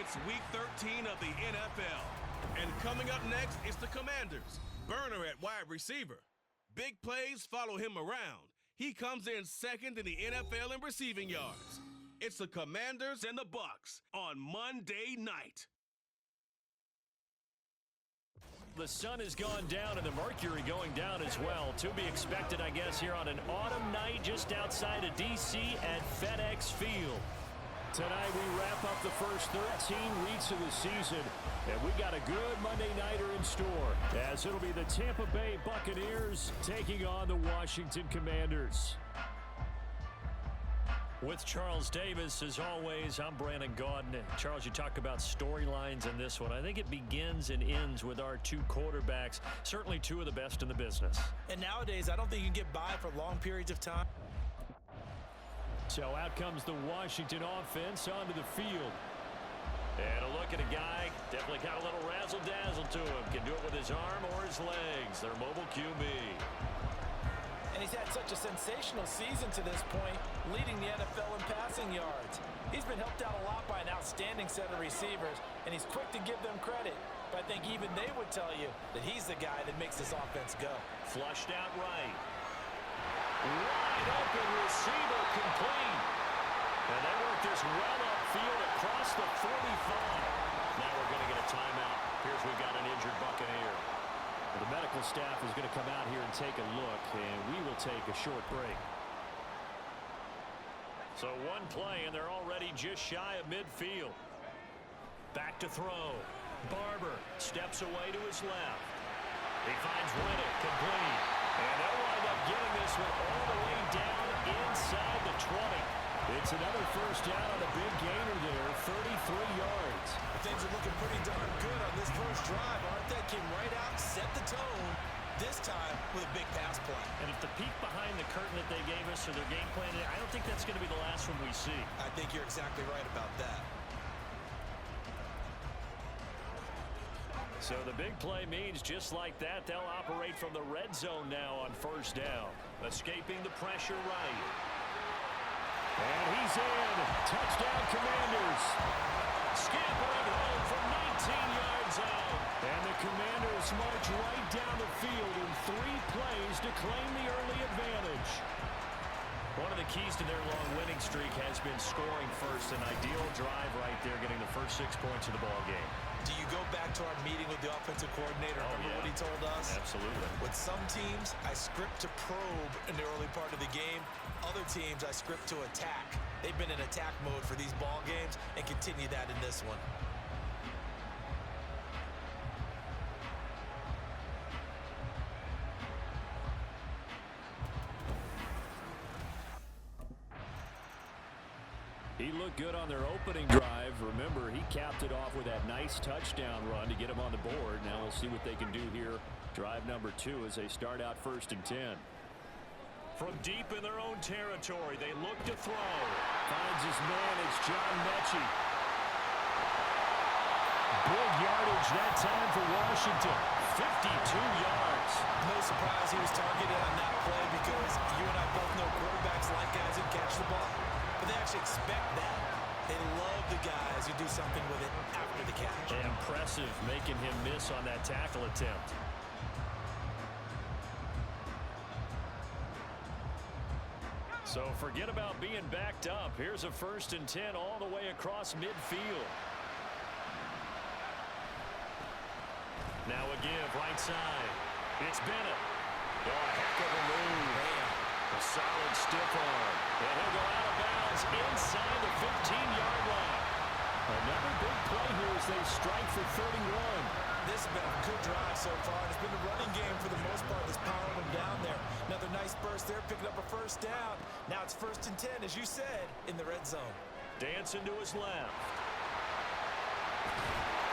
It's Week 13 of the NFL. And coming up next is the Commanders. Burner at wide receiver. Big plays follow him around. He comes in second in the NFL in receiving yards. It's the Commanders and the Bucs on Monday night. The sun has gone down and the mercury going down as well. To be expected, I guess, here on an autumn night just outside of D.C. at FedEx Field. Tonight we wrap up the first 13 weeks of the season, and we got a good Monday nighter in store, as it'll be the Tampa Bay Buccaneers taking on the Washington Commanders. With Charles Davis, as always, I'm Brandon Gaudin. Charles, you talk about storylines in this one. I think it begins and ends with our two quarterbacks, certainly two of the best in the business. And nowadays, I don't think you can get by for long periods of time. So out comes the Washington offense onto the field. And a look at a guy, definitely got a little razzle-dazzle to him. Can do it with his arm or his legs. Their mobile QB. And he's had such a sensational season to this point, leading the NFL in passing yards. He's been helped out a lot by an outstanding set of receivers, and he's quick to give them credit. But I think even they would tell you that he's the guy that makes this offense go. Flushed out right. Wide open receiver complete. And they work this well upfield across the 45. Now we're going to get a timeout. Here's we've got an injured Buccaneer. Well, the medical staff is going to come out here and take a look, and we will take a short break. So one play, and they're already just shy of midfield. Back to throw. Barber steps away to his left. He finds Riddick complete. And they'll wind up getting this one all the way down inside the 20. It's another first down on a big gainer there, 33 yards. Things are looking pretty darn good on this first drive, aren't they? Came right out, set the tone, this time with a big pass play. And if the peek behind the curtain that they gave us or their game plan, I don't think that's going to be the last one we see. I think you're exactly right about that. So the big play means just like that, they'll operate from the red zone now on first down. Escaping the pressure right. And he's in. Touchdown Commanders. Scampering home from 19 yards out. And the Commanders march right down the field in 3 plays to claim the early advantage. One of the keys to their long winning streak has been scoring first. An ideal drive right there, getting the first 6 points of the ball game. Do you go back to our meeting with the offensive coordinator? Remember what he told us? Absolutely. With some teams, I script to probe in the early part of the game. Other teams, I script to attack. They've been in attack mode for these ball games and continue that in this one. He looked good on their opening drive. Remember, he capped it off with that nice touchdown run to get him on the board. Now we'll see what they can do here. Drive number 2 as they start out 1st and 10. From deep in their own territory, they look to throw. Finds his man. It's John Mechie. Big yardage that time for Washington. 52 yards. No surprise he was targeted on that play because you and I both know quarterbacks like guys who catch the ball. But they actually expect that. They love the guys who do something with it after the catch. Impressive, making him miss on that tackle attempt. So forget about being backed up. Here's a 1st and 10 all the way across midfield. Now a give, right side. It's Bennett. Oh, a heck of a move. Man. A solid stiff arm. And he'll go out of bounds inside the 15-yard line. Another big play here as they strike for 31. This has been a good drive so far. It's been a running game for the most part that's powering them down there. Another nice burst there, picking up a first down. Now it's 1st and 10, as you said, in the red zone. Dancing to his left.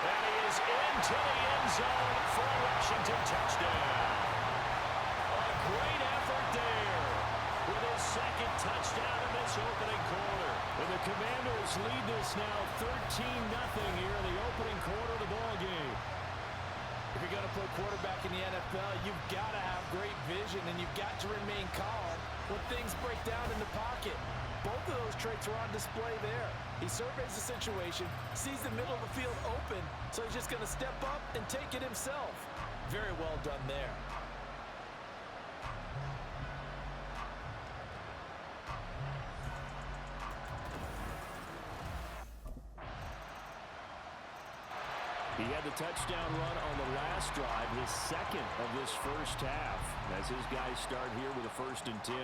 And he is into the end zone for a Washington touchdown. A great effort there with his 2nd touchdown in this opening quarter. And the Commanders lead this now 13-0 here in the opening quarter of the ball game. If you're going to put a quarterback in the NFL, you've got to have great vision, and you've got to remain calm when things break down in the pocket. Both of those traits are on display there. He surveys the situation, sees the middle of the field open, so he's just going to step up and take it himself. Very well done there. He had the touchdown run on the last drive, his second of this first half, as his guys start here with a 1st and 10.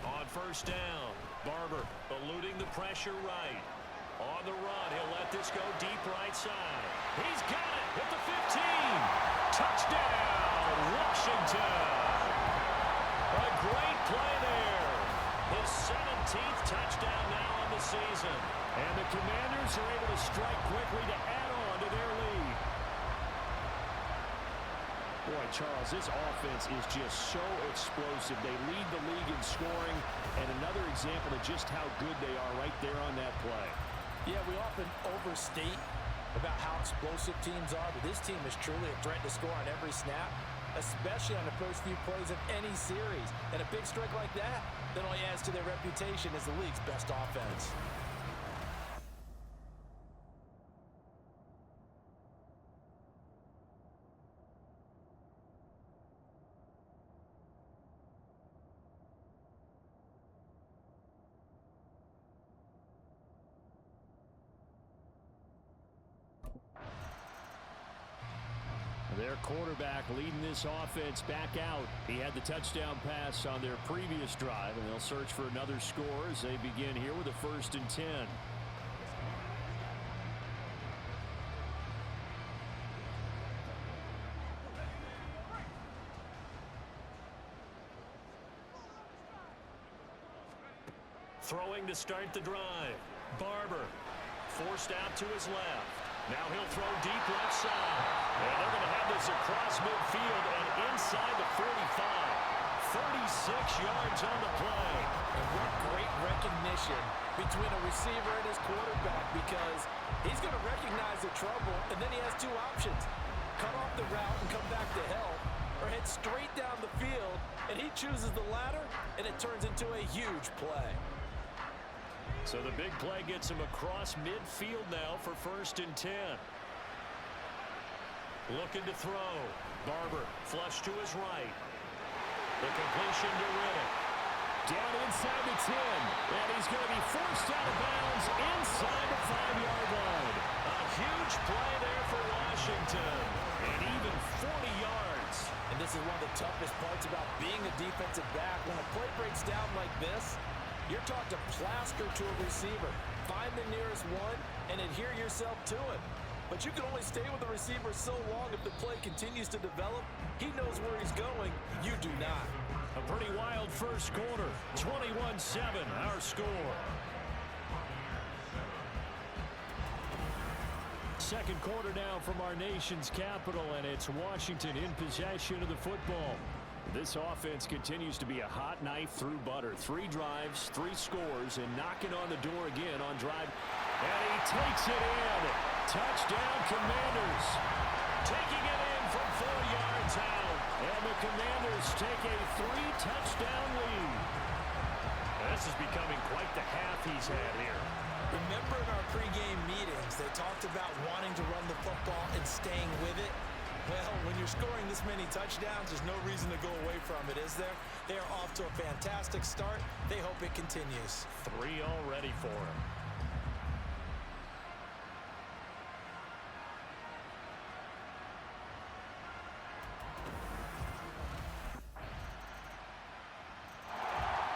On 1st down, Barber eluding the pressure right. On the run, he'll let this go deep right side. He's got it at the 15. Touchdown, Washington. A great play there. His 17th touchdown now on the season. And the Commanders are able to strike quickly to add on to their lead. Boy, Charles, this offense is just so explosive. They lead the league in scoring, and another example of just how good they are right there on that play. Yeah, we often overstate about how explosive teams are, but this team is truly a threat to score on every snap, especially on the first few plays of any series. And a big strike like that only adds to their reputation as the league's best offense. Their quarterback leading this offense back out. He had the touchdown pass on their previous drive, and they'll search for another score as they begin here with a 1st and 10. Throwing to start the drive. Barber forced out to his left. Now he'll throw deep left side. And they're going to have this across midfield and inside the 45. 36 yards on the play. And what great recognition between a receiver and his quarterback, because he's going to recognize the trouble, and then he has two options. Cut off the route and come back to help, or head straight down the field, and he chooses the latter, and it turns into a huge play. So the big play gets him across midfield now for 1st and 10. Looking to throw. Barber flush to his right. The completion to Riddick. Down inside the 10. And he's going to be forced out of bounds inside the 5-yard line. A huge play there for Washington. And even 40 yards. And this is one of the toughest parts about being a defensive back. When a play breaks down like this, you're taught to plaster to a receiver. Find the nearest one and adhere yourself to it. But you can only stay with the receiver so long if the play continues to develop. He knows where he's going. You do not. A pretty wild first quarter. 21-7, our score. Second quarter now from our nation's capital, and it's Washington in possession of the football. This offense continues to be a hot knife through butter. 3 drives, 3 scores, and knocking on the door again on drive. And he takes it in. Touchdown, Commanders. Taking it in from 4 yards out. And the Commanders take a 3-touchdown lead. This is becoming quite the half he's had here. Remember in our pregame meetings, they talked about wanting to run the football and staying with it. Well, when you're scoring this many touchdowns, there's no reason to go away from it, is there? They are off to a fantastic start. They hope it continues. 3 already for him.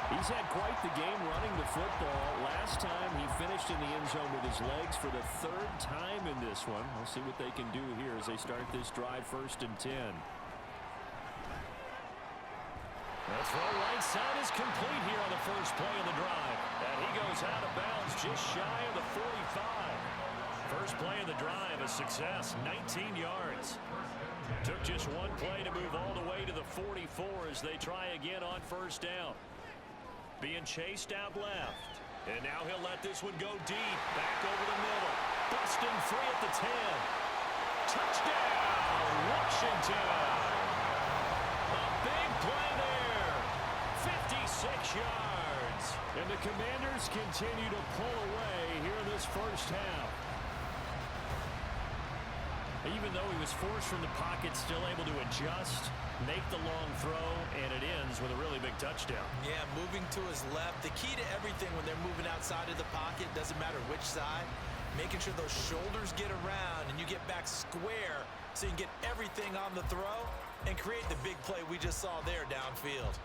He's had quite the game running the football. Last time he finished in the end zone with his legs for the 3rd time in this one. We'll see what they can do here as they start this drive 1st and 10. The throw right side is complete here on the first play of the drive. And he goes out of bounds just shy of the 45. First play of the drive, a success, 19 yards. Took just one play to move all the way to the 44 as they try again on 1st down. being chased out left. And now he'll let this one go deep. Back over the middle. Busting free at the 10. Touchdown, Washington. A big play there. 56 yards. And the Commanders continue to pull away here in this first half. Even though he was forced from the pocket, still able to adjust, make the long throw, and it ends with a really big touchdown. Yeah, moving to his left. The key to everything when they're moving outside of the pocket, doesn't matter which side, making sure those shoulders get around and you get back square so you can get everything on the throw and create the big play we just saw there downfield.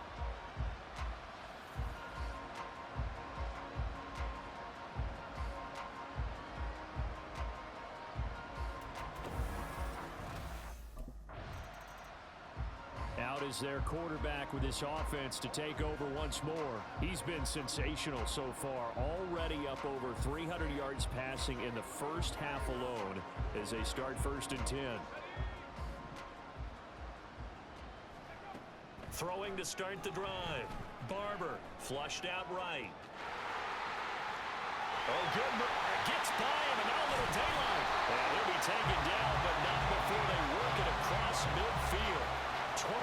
Out is their quarterback with this offense to take over once more. He's been sensational so far, already up over 300 yards passing in the first half alone as they start 1st and 10. Throwing to start the drive. Barber flushed out right. Oh, good. Gets by him and now a little daylight. And he'll be taken down, but not before they work it across midfield. 23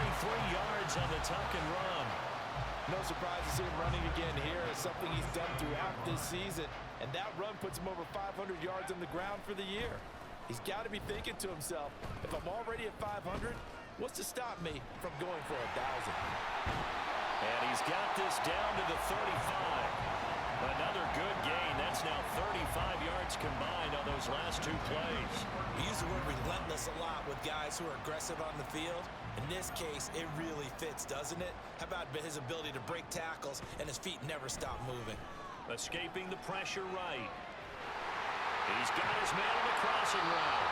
yards on the tuck and run. No surprise to see him running again here. It's something he's done throughout this season. And that run puts him over 500 yards on the ground for the year. He's got to be thinking to himself, if I'm already at 500, what's to stop me from going for 1,000? And he's got this down to the 35. Another good gain. That's now 35 yards combined on those last 2 plays. We use the word relentless a lot with guys who are aggressive on the field. In this case, it really fits, doesn't it? How about his ability to break tackles and his feet never stop moving? Escaping the pressure right. He's got his man on the crossing route.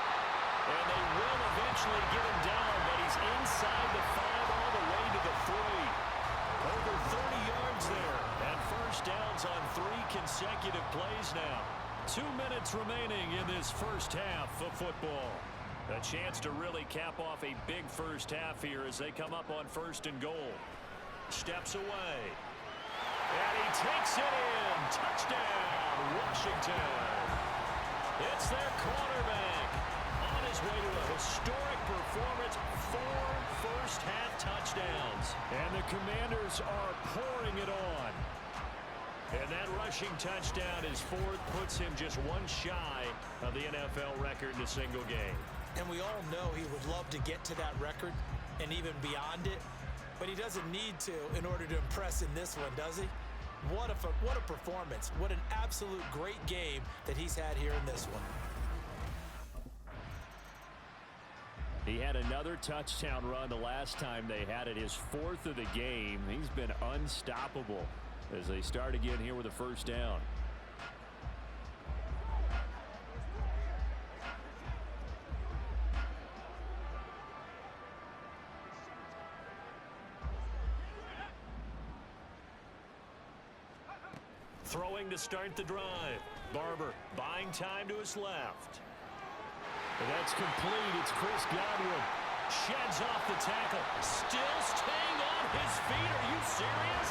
And they will eventually get him down, but he's inside the 5 all the way to the 3. Over 30 yards there. And first downs on 3 consecutive plays now. 2 minutes remaining in this first half of football. A chance to really cap off a big first half here as they come up on 1st and goal. Steps away. And he takes it in. Touchdown, Washington. It's their quarterback on his way to a historic performance. 4 first-half touchdowns. And the Commanders are pouring it on. And that rushing touchdown, his 4th, puts him just 1 shy of the NFL record in a single game. And we all know he would love to get to that record and even beyond it, but he doesn't need to in order to impress in this one, does he? What a performance. What an absolute great game that he's had here in this one. He had another touchdown run the last time they had it, his 4th of the game. He's been unstoppable as they start again here with a first down. Throwing to start the drive. Barber buying time to his left. And that's complete. It's Chris Godwin. Sheds off the tackle. Still staying on his feet. Are you serious?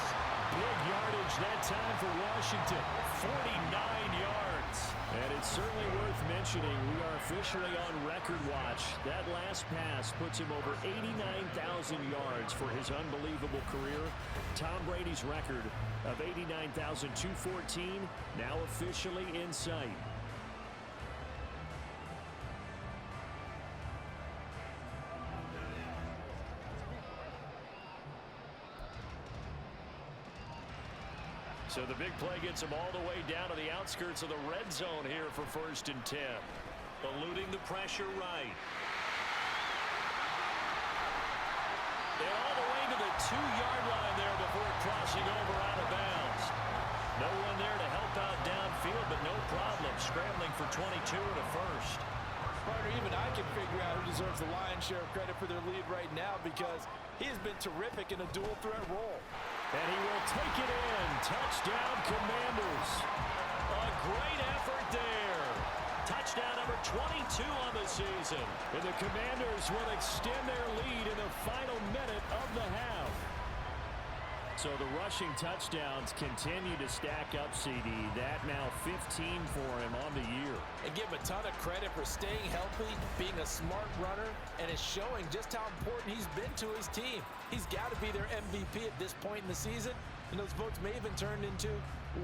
Big yardage that time for Washington. 49 yards. And it's certainly worth mentioning we are officially on record watch. That last pass puts him over 89,000 yards for his unbelievable career. Tom Brady's record of 89,214 now officially in sight. So the big play gets him all the way down to the outskirts of the red zone here for 1st and 10. Eluding the pressure right. And all the way to the 2-yard line there before crossing over out of bounds. No one there to help out downfield, but no problem. Scrambling for 22 and a first. Partner, even I can figure out who deserves the lion's share of credit for their lead right now because he has been terrific in a dual threat role. And he will take it in. Touchdown, Commanders. A great effort there. Touchdown number 22 on the season. And the Commanders will extend their lead in the final minute of the half. So the rushing touchdowns continue to stack up, CD. That now 15 for him on the year. And give him a ton of credit for staying healthy, being a smart runner, and it's showing just how important he's been to his team. He's got to be their MVP at this point in the season, and those votes may even turn into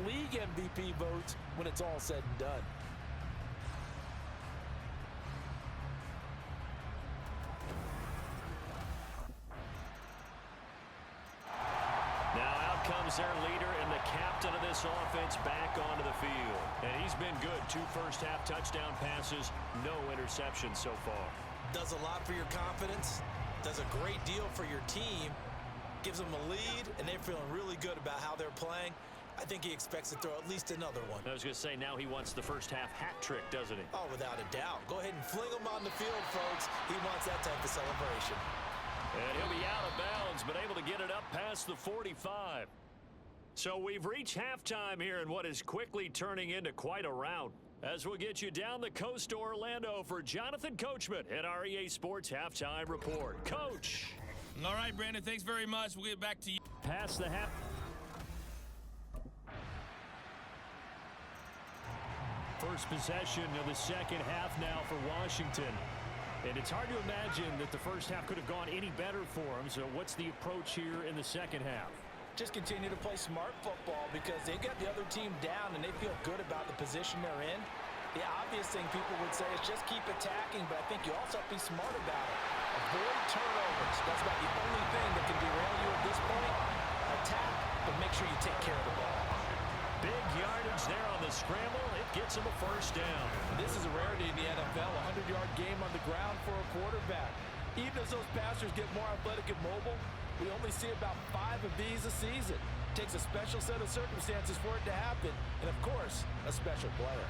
league MVP votes when it's all said and done. Comes their leader and the captain of this offense back onto the field. And he's been good. 2 first-half touchdown passes, no interceptions so far. Does a lot for your confidence, does a great deal for your team, gives them a lead, and they're feeling really good about how they're playing. I think he expects to throw at least another one. I was going to say, now he wants the first-half hat trick, doesn't he? Oh, without a doubt. Go ahead and fling him on the field, folks. He wants that type of celebration. And he'll be out of bounds, but able to get it up past the 45. So we've reached halftime here in what is quickly turning into quite a rout. As we'll get you down the coast to Orlando for Jonathan Coachman at our EA Sports Halftime Report. Coach! All right, Brandon, thanks very much. We'll get back to you. Past the half. First possession of the second half now for Washington. And it's hard to imagine that the first half could have gone any better for them. So what's the approach here in the second half? Just continue to play smart football because they've got the other team down and they feel good about the position they're in. The obvious thing people would say is just keep attacking, but I think you also have to be smart about it. Avoid turnovers. That's about the only thing that can derail you at this point. Attack, but make sure you take care of the ball. Big yardage there on the scramble. It gets him a first down. This is a rarity in the NFL, a 100-yard game on the ground for a quarterback. Even as those passers get more athletic and mobile, we only see about 5 of these a season. It takes a special set of circumstances for it to happen, and of course, a special player.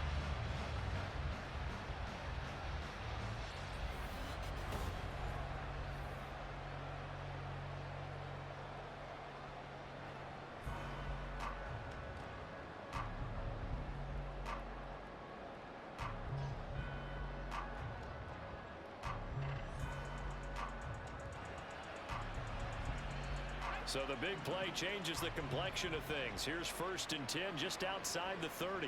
So the big play changes the complexion of things. Here's 1st and 10 just outside the 30.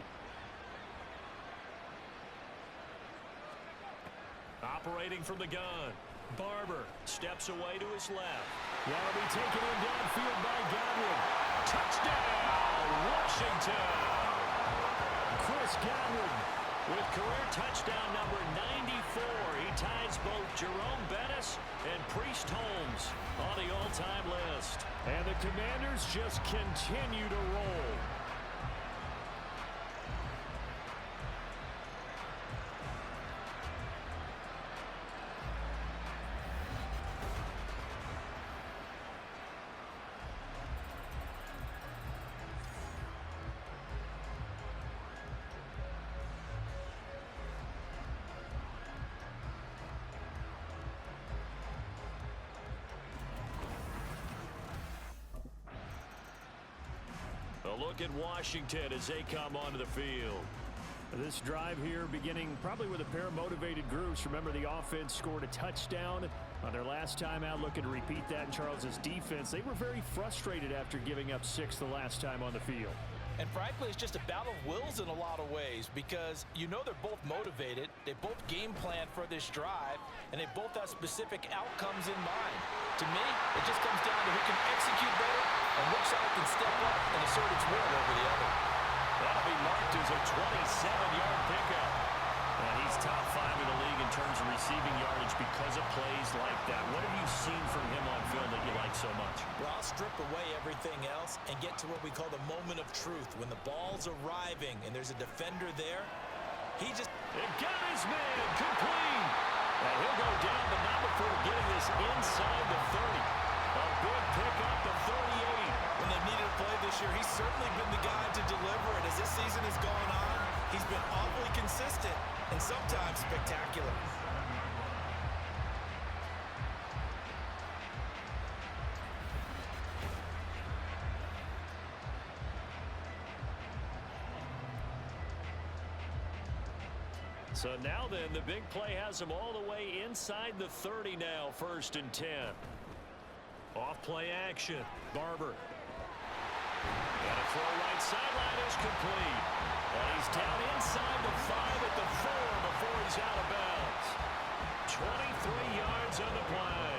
Operating from the gun. Barber steps away to his left. That'll be taken in downfield by Godwin. Touchdown, Washington! Chris Godwin with career touchdown number 94. He ties both Jerome Bettis and Priest Holmes on the all-time list. And the Commanders just continue to roll. A look at Washington as they come onto the field. This drive here beginning probably with a pair of motivated groups. Remember, the offense scored a touchdown on their last time out. Looking to repeat that in Charles's defense. They were very frustrated after giving up 6 the last time on the field. And frankly, it's just a battle of wills in a lot of ways because you know they're both motivated, they both game plan for this drive, and they both have specific outcomes in mind. To me, it just comes down to who can execute better and which side can step up and assert its will over the other. That'll be marked as a 27-yard pickup. And he's top 5 in the league in terms of receiving yardage because of plays like that. What have you seen from him on film that you like so much? Well, I'll strip away everything else and get to what we call the moment of truth. When the ball's arriving and there's a defender there, he just... It got his man complete. And he'll go down, but not before getting this inside the 30. A big pickup, the 38. When they've needed a play this year, he's certainly been the guy to deliver it. As this season has gone on, he's been awfully consistent and sometimes spectacular. So now then, the big play has him all the way inside the 30 now, 1st and 10. Off play action. Barber And a throw right sideline is complete. And he's down inside the 5 at the 4 before he's out of bounds. 23 yards on the play.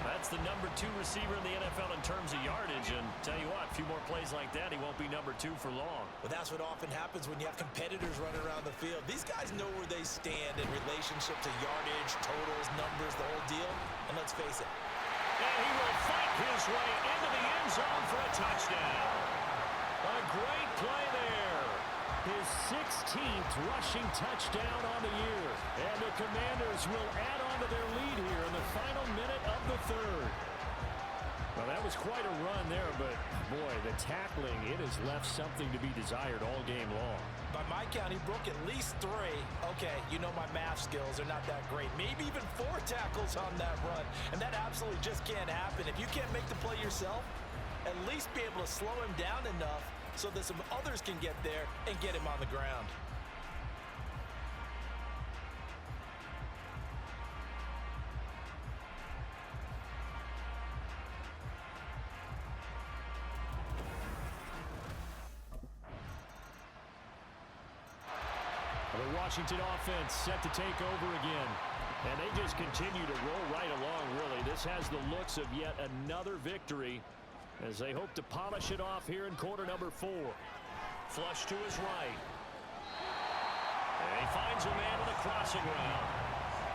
That's the number 2 receiver in the NFL in terms of yardage. And tell you what, a few more plays like that, he won't be number 2 for long. Well, that's what often happens when you have competitors running around the field. These guys know where they stand in relationship to yardage, totals, numbers, the whole deal. And let's face it. And he will fight his way into the end zone for a touchdown. A great play there. His 16th rushing touchdown on the year. And the Commanders will add on to their lead here in the final minute of the 3rd. Well, that was quite a run there, but, boy, the tackling, it has left something to be desired all game long. By my count, he broke at least 3. Okay, you know my math skills are not that great. Maybe even 4 tackles on that run. And that absolutely just can't happen. If you can't make the play yourself, at least be able to slow him down enough so that some others can get there and get him on the ground. The Washington offense set to take over again. And they just continue to roll right along, really. This has the looks of yet another victory as they hope to polish it off here in quarter number 4. Flush to his right. And he finds a man on the crossing route.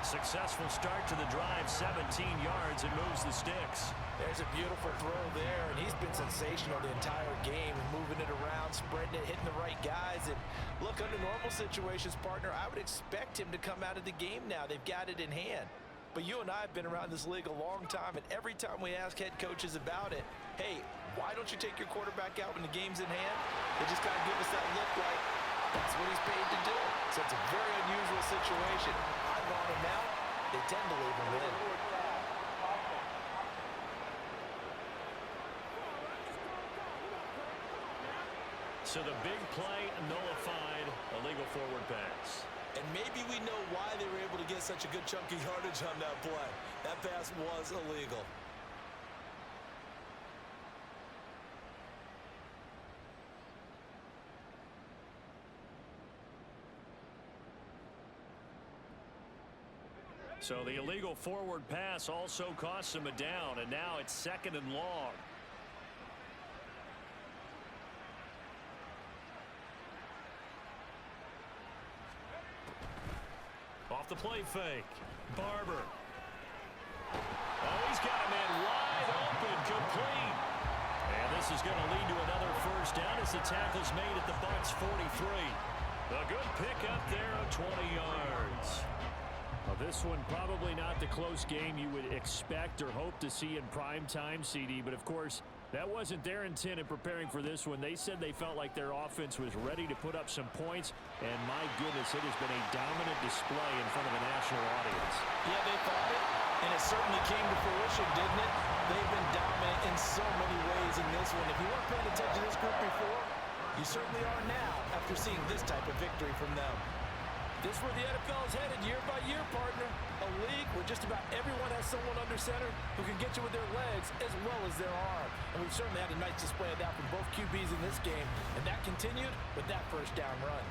Successful start to the drive, 17 yards, and moves the sticks. There's a beautiful throw there, and he's been sensational the entire game, moving it around, spreading it, hitting the right guys. And look, under normal situations, partner, I would expect him to come out of the game now. They've got it in hand. But you and I have been around this league a long time, and every time we ask head coaches about it, hey, why don't you take your quarterback out when the game's in hand? They just got to give us that look like that's what he's paid to do. So it's a very unusual situation. I want him out. They tend to leave him in. So the big play nullified, a legal forward pass. And maybe we know why they were able to get such a good chunky yardage on that play. That pass was illegal. So the illegal forward pass also costs him a down, and now it's 2nd and long. Off the play fake. Barber. Oh, he's got a man wide open, complete. And this is going to lead to another first down as the tackle's made at the Bucs 43. A good pickup there of 20 yards. Well, this one probably not the close game you would expect or hope to see in prime time, CD, but of course that wasn't their intent in preparing for this one. They said they felt like their offense was ready to put up some points, and my goodness, it has been a dominant display in front of a national audience. Yeah, they thought it, and it certainly came to fruition, didn't it? They've been dominant in so many ways in this one. If you weren't paying attention to this group before, you certainly are now after seeing this type of victory from them. This is where the NFL is headed year by year, partner. A league where just about everyone has someone under center who can get you with their legs as well as their arm. And we've certainly had a nice display of that from both QBs in this game. And that continued with that first down run.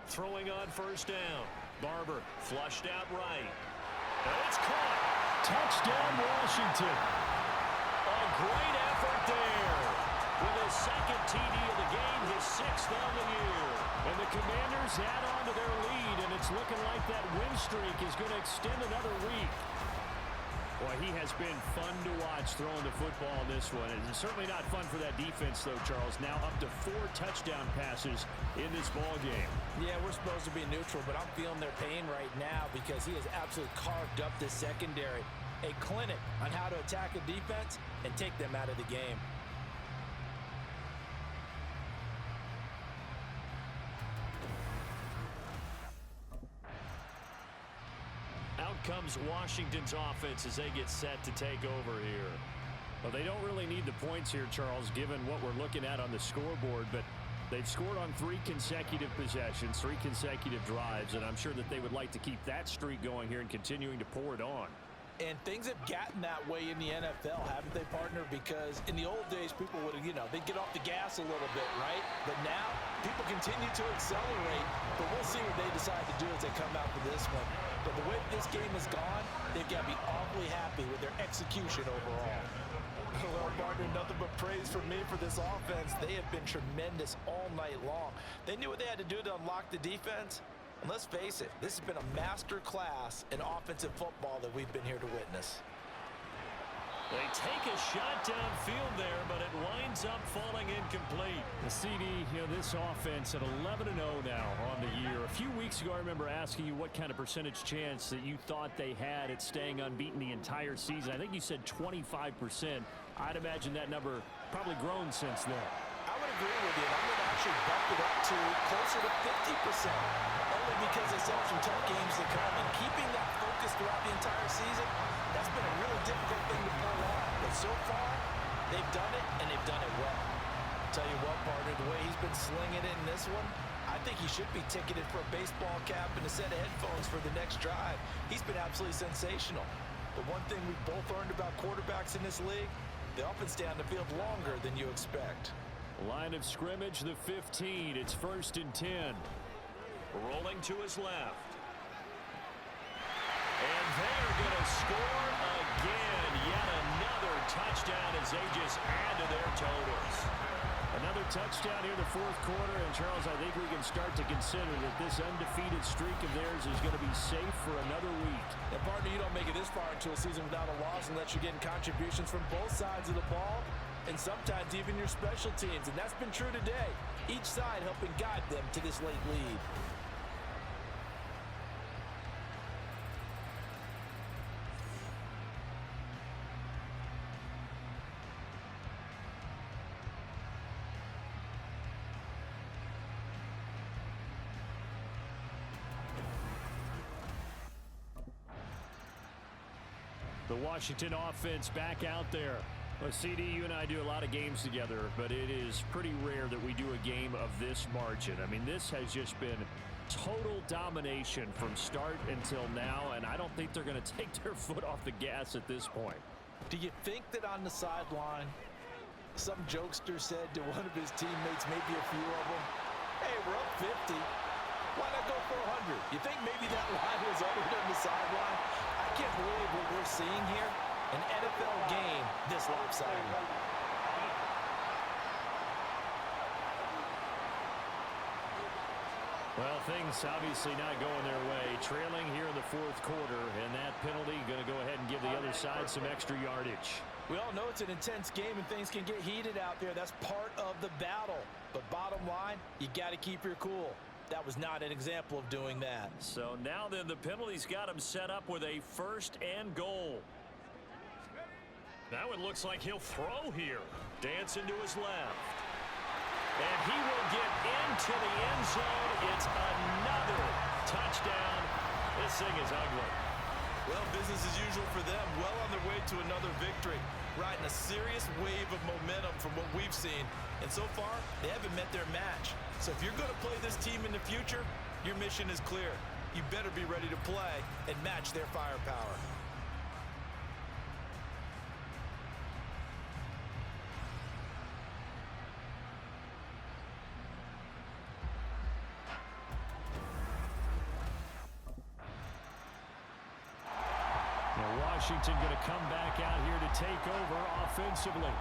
Throwing on first down. Barber flushed out right. And it's caught. Touchdown, Washington. A great effort there. With his 2nd TD of the game, his 6th on the year. And the Commanders add on to their lead, and it's looking like that win streak is going to extend another week. Boy, he has been fun to watch throwing the football in this one. It's certainly not fun for that defense, though, Charles. Now up to 4 touchdown passes in this ball game. Yeah, we're supposed to be neutral, but I'm feeling their pain right now because he has absolutely carved up this secondary. A clinic on how to attack a defense and take them out of the game. Out comes Washington's offense as they get set to take over here. Well, they don't really need the points here, Charles, given what we're looking at on the scoreboard, but They've scored on 3 consecutive possessions, 3 consecutive drives, and I'm sure that they would like to keep that streak going here and continuing to pour it on. And things have gotten that way in the NFL, haven't they, partner? Because in the old days, people would, they'd get off the gas a little bit, right? But now, people continue to accelerate. But we'll see what they decide to do as they come out for this one. But the way this game has gone, they've got to be awfully happy with their execution overall. Well, partner, nothing but praise from me for this offense. They have been tremendous all night long. They knew what they had to do to unlock the defense. And let's face it, this has been a master class in offensive football that we've been here to witness. They take a shot downfield there, but it winds up falling incomplete. The CD, this offense at 11-0 now on the year. A few weeks ago, I remember asking you what kind of percentage chance that you thought they had at staying unbeaten the entire season. I think you said 25%. I'd imagine that number probably grown since then. I would agree with you. I'm going to actually bump it up to closer to 50%. Only because they still have some tough games to come. And keeping that focus throughout the entire season, that's been a really difficult thing to pull off. But so far, they've done it, and they've done it well. Tell you what, partner, the way he's been slinging it in this one, I think he should be ticketed for a baseball cap and a set of headphones for the next drive. He's been absolutely sensational. But one thing we've both learned about quarterbacks in this league, they often stay on the field longer than you expect. Line of scrimmage, the 15. It's 1st and 10. Rolling to his left. And they're going to score again. Yet another touchdown as they just add to their totals. Another touchdown here in the 4th quarter. And, Charles, I think we can start to consider that this undefeated streak of theirs is going to be safe for another week. And, partner, you don't make it this far into a season without a loss unless you're getting contributions from both sides of the ball. And sometimes even your special teams. And that's been true today. Each side helping guide them to this late lead. The Washington offense back out there. Well, CD, you and I do a lot of games together, but it is pretty rare that we do a game of this margin. I mean, this has just been total domination from start until now, and I don't think they're going to take their foot off the gas at this point. Do you think that on the sideline, some jokester said to one of his teammates, maybe a few of them, hey, we're up 50. Why not go for 100? You think maybe that line was uttered on the sideline? I can't believe what we're seeing here. An NFL game this lopsided. Well, things obviously not going their way. Trailing here in the 4th quarter, and that penalty going to go ahead and give the other side some extra yardage. We all know it's an intense game and things can get heated out there. That's part of the battle. But bottom line, you got to keep your cool. That was not an example of doing that. So now then, the penalty's got him set up with a 1st and goal. Now it looks like he'll throw here. Dancing to his left. And he will get into the end zone. It's another touchdown. This thing is ugly. Well, business as usual for them. Well on their way to another victory. Riding a serious wave of momentum from what we've seen. And so far, they haven't met their match. So if you're going to play this team in the future, your mission is clear. You better be ready to play and match their firepower. Washington going to come back out here to take over offensively.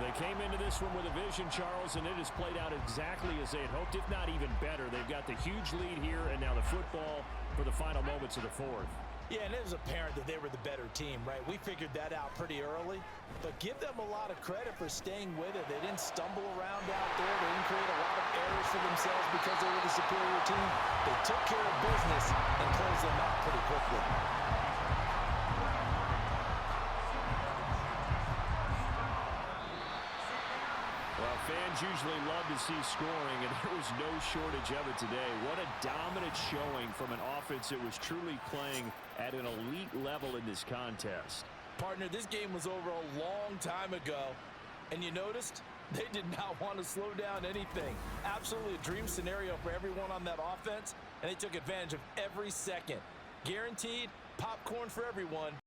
They came into this one with a vision, Charles, and it has played out exactly as they had hoped, if not even better. They've got the huge lead here, and now the football for the final moments of the 4th. Yeah, and it was apparent that they were the better team, right? We figured that out pretty early. But give them a lot of credit for staying with it. They didn't stumble around out there. They didn't create a lot of errors for themselves because they were the superior team. They took care of business and closed them out pretty quickly. Well, fans usually love to see scoring, and there was no shortage of it today. What a dominant showing from an offense that was truly playing at an elite level in this contest. Partner, this game was over a long time ago, and you noticed They did not want to slow down anything. Absolutely a dream scenario for everyone on that offense, and they took advantage of every second. Guaranteed popcorn for everyone.